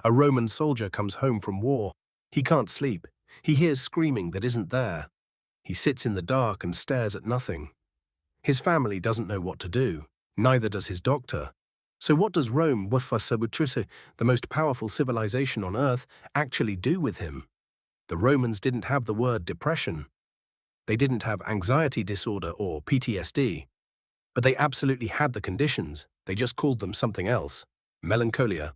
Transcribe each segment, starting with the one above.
A Roman soldier comes home from war. He can't sleep. He hears screaming that isn't there. He sits in the dark and stares at nothing. His family doesn't know what to do. Neither does his doctor. So what does Rome, the most powerful civilization on earth, actually do with him? The Romans didn't have the word depression. They didn't have anxiety disorder or PTSD. But they absolutely had the conditions. They just called them something else. Melancholia.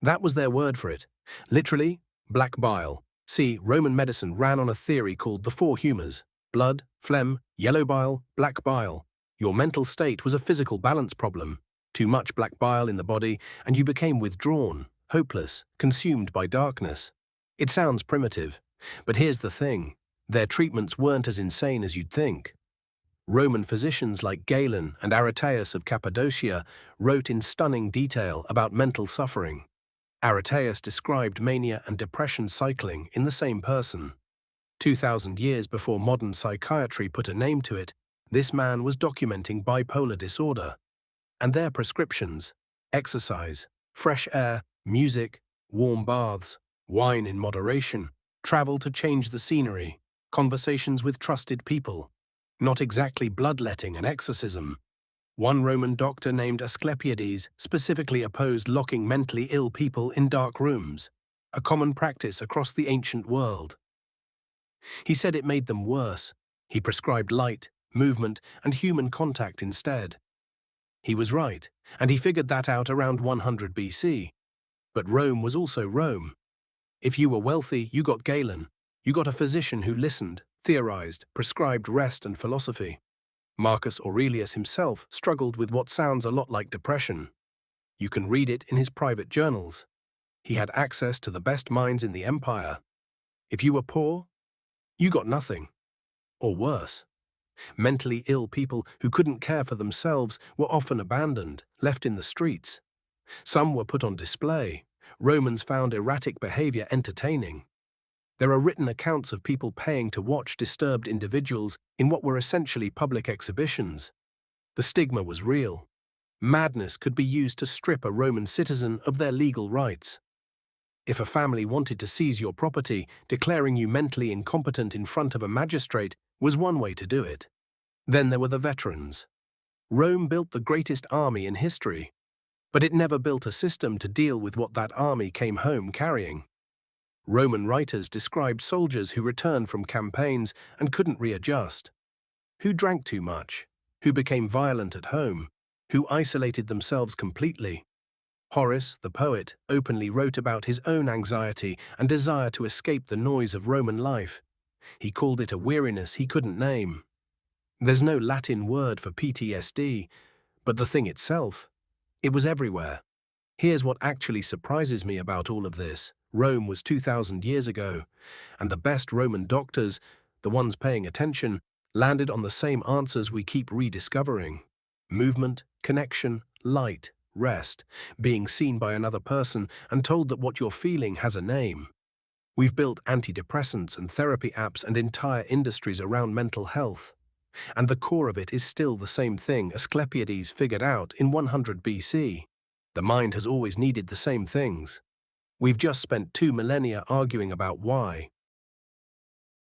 That was their word for it. Literally, black bile. See, Roman medicine ran on a theory called the four humours: blood, phlegm, yellow bile, black bile. Your mental state was a physical balance problem. Too much black bile in the body, and you became withdrawn, hopeless, consumed by darkness. It sounds primitive, but here's the thing. Their treatments weren't as insane as you'd think. Roman physicians like Galen and Areteus of Cappadocia wrote in stunning detail about mental suffering. Areteus described mania and depression cycling in the same person. 2,000 years before modern psychiatry put a name to it, this man was documenting bipolar disorder. And their prescriptions: exercise, fresh air, music, warm baths, wine in moderation, travel to change the scenery, conversations with trusted people. Not exactly bloodletting and exorcism. One Roman doctor named Asclepiades specifically opposed locking mentally ill people in dark rooms, a common practice across the ancient world. He said it made them worse. He prescribed light, movement, and human contact instead. He was right, and he figured that out around 100 BC. But Rome was also Rome. If you were wealthy, you got Galen. You got a physician who listened, theorized, prescribed rest and philosophy. Marcus Aurelius himself struggled with what sounds a lot like depression. You can read it in his private journals. He had access to the best minds in the empire. If you were poor, you got nothing. Or worse. Mentally ill people who couldn't care for themselves were often abandoned, left in the streets. Some were put on display. Romans found erratic behavior entertaining. There are written accounts of people paying to watch disturbed individuals in what were essentially public exhibitions. The stigma was real. Madness could be used to strip a Roman citizen of their legal rights. If a family wanted to seize your property, declaring you mentally incompetent in front of a magistrate was one way to do it. Then there were the veterans. Rome built the greatest army in history, but it never built a system to deal with what that army came home carrying. Roman writers described soldiers who returned from campaigns and couldn't readjust, who drank too much, who became violent at home, who isolated themselves completely. Horace, the poet, openly wrote about his own anxiety and desire to escape the noise of Roman life. He called it a weariness he couldn't name. There's no Latin word for PTSD, but the thing itself, it was everywhere. Here's what actually surprises me about all of this. Rome was 2,000 years ago, and the best Roman doctors, the ones paying attention, landed on the same answers we keep rediscovering: movement, connection, light, rest, being seen by another person and told that what you're feeling has a name. We've built antidepressants and therapy apps and entire industries around mental health. And the core of it is still the same thing Asclepiades figured out in 100 BC. The mind has always needed the same things. We've just spent 2 millennia arguing about why.